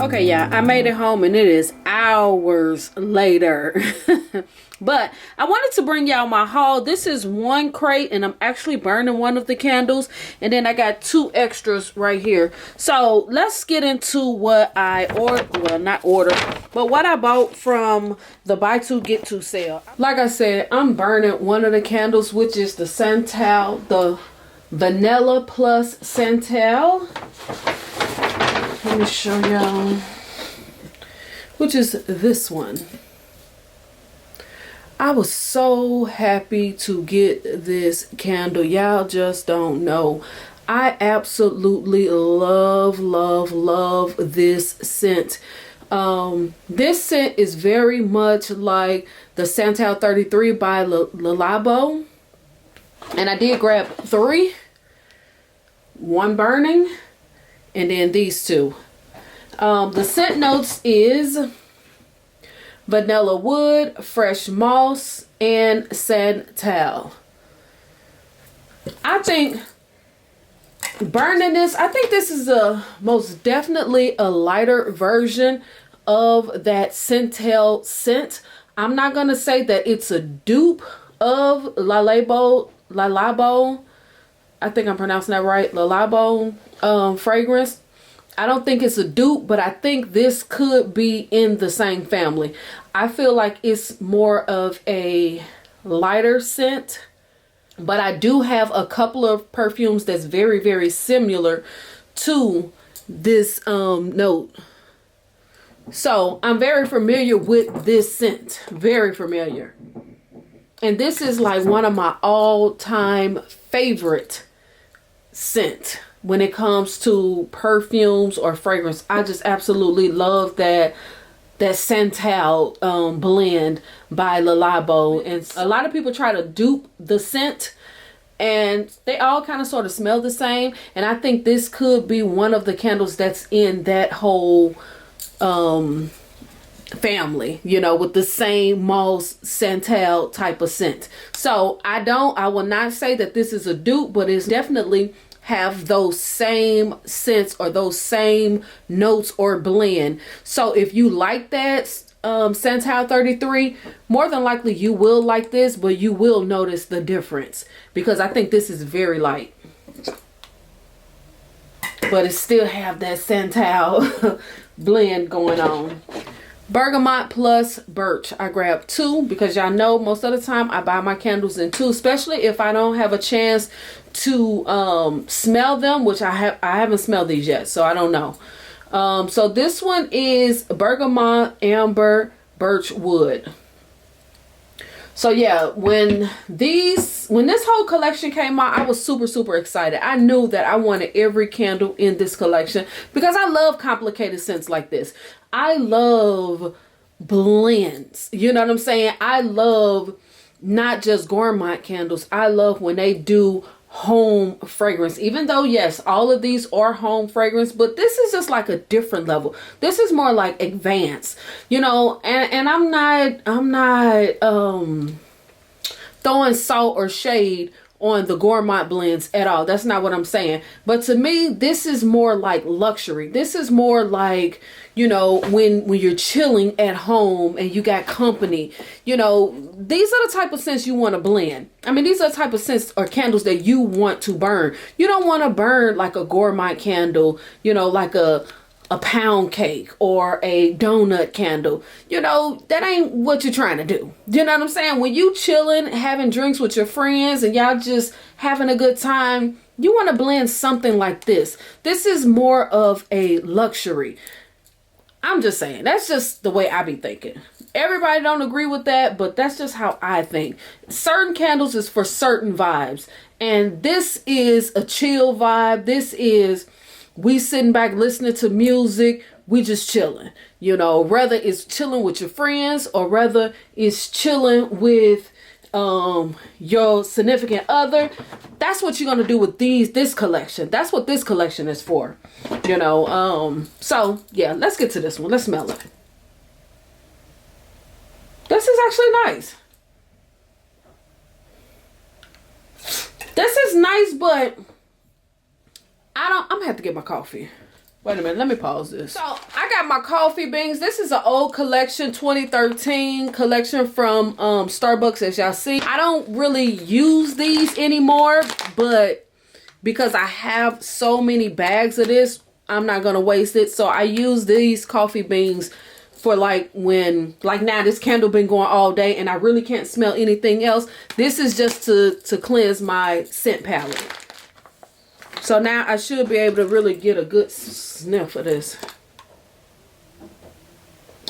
Okay, yeah, I made it home and it is hours later. But I wanted to bring y'all my haul. This is one crate and I'm actually burning one of the candles. And then I got 2 extras right here. So let's get into what I ordered. Well, not ordered, but what I bought from the buy 2 get 2 sale. Like I said, I'm burning one of the candles, which is the Santal, the Vanilla Plus Santal. Let me show y'all, which is this one. I was so happy to get this candle. Y'all just don't know. I absolutely love this scent. This scent is very much like the Santal 33 by Le Labo. And I did grab 3. 1 burning. And then these 2. The scent notes is vanilla wood, fresh moss, and santal. I think burning this, I think this is most definitely a lighter version of that santal scent. I'm not going to say that it's a dupe of Le Labo. I think I'm pronouncing that right. Le Labo fragrance. I don't think it's a dupe, but I think this could be in the same family. I feel like it's more of a lighter scent, but I do have a couple of perfumes that's very, very similar to this note. So I'm very familiar with this scent, very familiar. And this is like one of my all-time favorite scent. When it comes to perfumes or fragrance, I just absolutely love that Santal blend by Le Labo. And a lot of people try to dupe the scent and they all kind of sort of smell the same. And I think this could be one of the candles that's in that whole family, you know, with the same moss Santal type of scent. So I will not say that this is a dupe, but it's definitely have those same scents or those same notes or blend. So if you like that Santal 33, more than likely you will like this, but you will notice the difference because I think this is very light, but it still have that Santal blend going on. Bergamot plus birch. I grabbed 2 because y'all know most of the time I buy my candles in 2, especially if I don't have a chance to smell them, which I haven't smelled these yet, so I don't know. So this one is bergamot, amber, birch wood. So yeah, when this whole collection came out, I was super excited. I knew that I wanted every candle in this collection because I love complicated scents like this. I love blends. You know what I'm saying? I love not just gourmet candles. I love when they do home fragrance, even though yes, all of these are home fragrance, but this is just like a different level. This is more like advanced, you know, and I'm not throwing salt or shade on the gourmet blends at all. That's not what I'm saying. But to me, this is more like luxury. This is more like, you know, when you're chilling at home and you got company, you know, these are the type of scents you want to blend. I mean, these are the type of scents or candles that you want to burn. You don't want to burn like a gourmet candle, you know, like a pound cake or a donut candle. You know, that ain't what you're trying to do. You know what I'm saying? When you chilling, having drinks with your friends and y'all just having a good time, you want to blend something like this. This is more of a luxury. I'm just saying, that's just the way I be thinking. Everybody don't agree with that, but that's just how I think. Certain candles is for certain vibes. And this is a chill vibe. This is we sitting back listening to music. We just chilling. You know, whether it's chilling with your friends or whether it's chilling with your significant other. That's what you're gonna do with this collection. That's what this collection is for. You know, so yeah, let's get to this one. Let's smell it. This is actually nice. This is nice, but I'm gonna have to get my coffee. Wait a minute, let me pause this. So I got my coffee beans. This is an old collection, 2013 collection from Starbucks, as y'all see. I don't really use these anymore, but because I have so many bags of this, I'm not gonna waste it. So I use these coffee beans for like when, like now this candle been going all day and I really can't smell anything else. This is just to cleanse my scent palette. So now I should be able to really get a good sniff of this.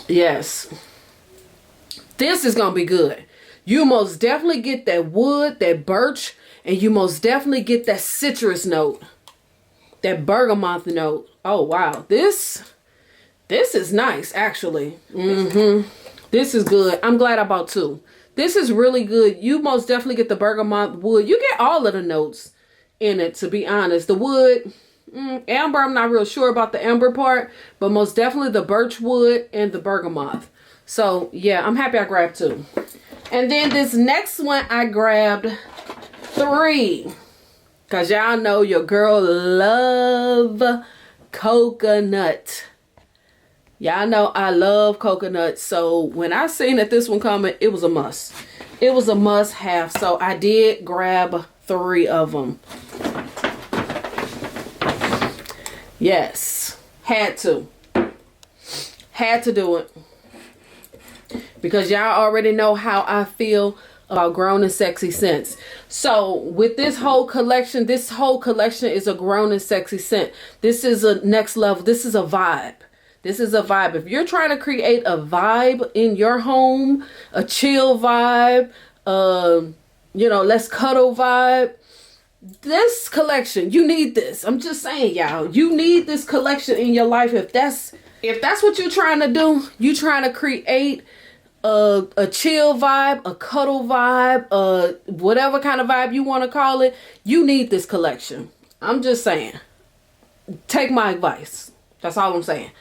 Yes. This is going to be good. You most definitely get that wood, that birch, and you most definitely get that citrus note. That bergamot note. Oh, wow. This is nice, actually. This is good. I'm glad I bought two. This is really good. You most definitely get the bergamot wood. You get all of the notes in it, to be honest. The wood, amber, I'm not real sure about the amber part, but most definitely the birch wood and the bergamot. So yeah, I'm happy I grabbed two. And then this next one I grabbed 3, because y'all know your girl love coconut. Y'all know I love coconut. So when I seen that this one coming, it was a must. It was a must have. So I did grab 3 of them. Yes, had to do it, because y'all already know how I feel about grown and sexy scents. So with this whole collection is a grown and sexy scent. This is a next level. This is a vibe. This is a vibe. If you're trying to create a vibe in your home, a chill vibe, you know, let's cuddle vibe, this collection, you need this. I'm just saying, y'all, you need this collection in your life. If that's what you're trying to do, you trying to create a chill vibe, a cuddle vibe, whatever kind of vibe you want to call it, you need this collection. I'm just saying, take my advice. That's all I'm saying.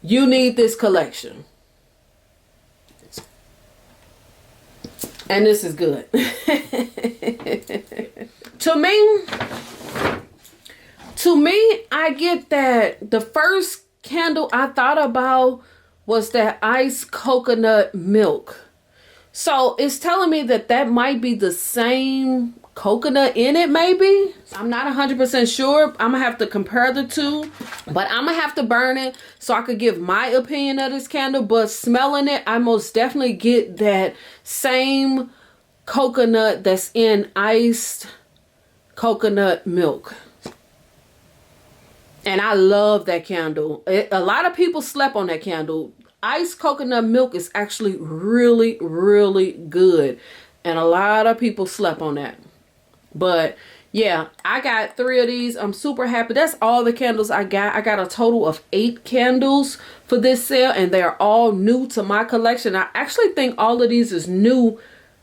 You need this collection. And this is good. To me, I get that the first candle I thought about was that iced coconut milk. So it's telling me that that might be the same coconut in it, maybe. I'm not 100% sure. I'm gonna have to compare the two, but I'm gonna have to burn it so I could give my opinion of this candle. But smelling it, I most definitely get that same coconut that's in iced coconut milk. And I love that candle. A lot of people slept on that candle. Iced coconut milk is actually really, really good. And a lot of people slept on that. But yeah, I got 3 of these. I'm super happy. That's all the candles I got. I got a total of 8 candles for this sale. And they are all new to my collection. I actually think all of these is new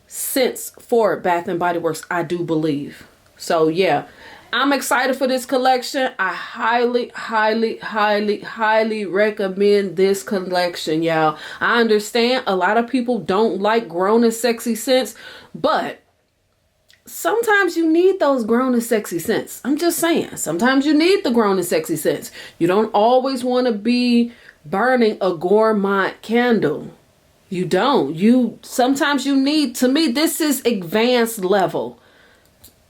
scents for Bath and Body Works, I do believe. So yeah, I'm excited for this collection. I highly, highly, highly, highly recommend this collection, y'all. I understand a lot of people don't like grown and sexy scents, but sometimes you need those grown and sexy scents. I'm just saying, sometimes you need the grown and sexy scents. You don't always want to be burning a gourmand candle. You don't. Sometimes you need, to me, this is advanced level.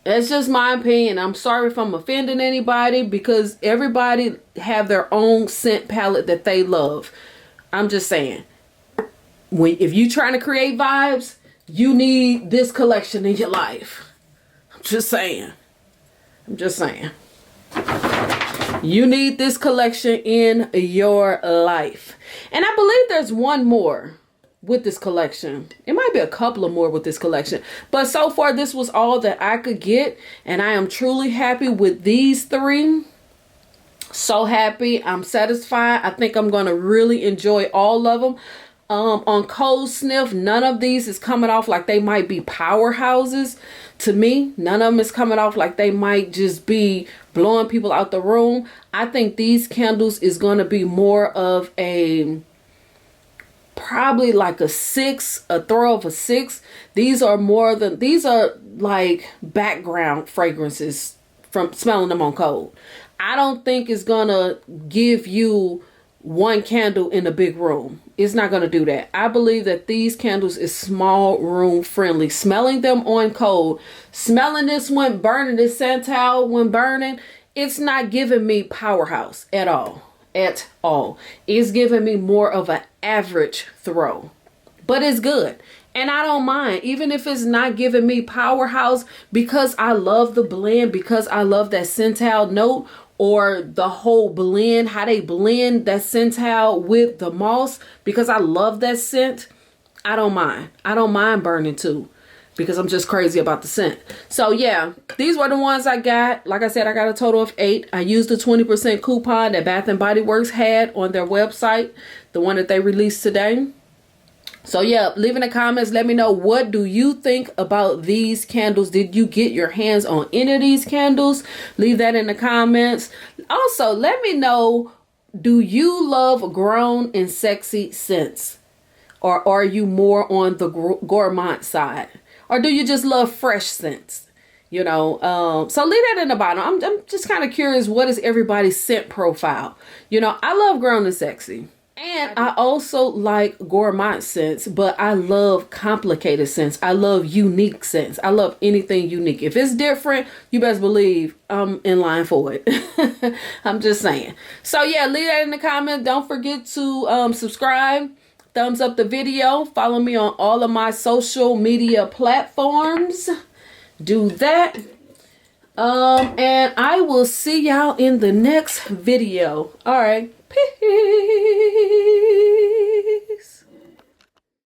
That's just my opinion. I'm sorry if I'm offending anybody, because everybody have their own scent palette that they love. I'm just saying, if you're trying to create vibes, you need this collection in your life. I'm just saying. You need this collection in your life. And I believe there's one more with this collection. It might be a couple of more with this collection, but so far this was all that I could get, and I am truly happy with these 3. So happy. I'm satisfied. I think I'm going to really enjoy all of them. On cold sniff, none of these is coming off like they might be powerhouses. To me, none of them is coming off like they might just be blowing people out the room. I think these candles is going to be more of a, probably like a 6, a throw of a 6. These are like background fragrances from smelling them on cold. I don't think it's gonna give you one candle in a big room. It's not gonna do that. I believe that these candles is small room friendly. Smelling them on cold, smelling this one burning, this santal when burning, it's not giving me powerhouse at all. At all. It's giving me more of an average throw. But it's good. And I don't mind, even if it's not giving me powerhouse, because I love the blend, because I love that santal note, or the whole blend, how they blend that santal with the moss, because I love that scent. I don't mind. I don't mind burning too, because I'm just crazy about the scent. So yeah, these were the ones I got. Like I said, I got a total of 8. I used the 20% coupon that Bath and Body Works had on their website, the one that they released today. So yeah, leave in the comments, let me know, what do you think about these candles? Did you get your hands on any of these candles? Leave that in the comments. Also, let me know, do you love grown and sexy scents? Or are you more on the gourmand side? Or do you just love fresh scents? You know, so leave that in the bottom. I'm just kind of curious, what is everybody's scent profile? You know, I love grown and sexy. And I also like gourmand scents, but I love complicated scents. I love unique scents. I love anything unique. If it's different, you best believe I'm in line for it. I'm just saying. So yeah, leave that in the comment. Don't forget to subscribe, thumbs up the video, follow me on all of my social media platforms. Do that. And I will see y'all in the next video. All right. Peace.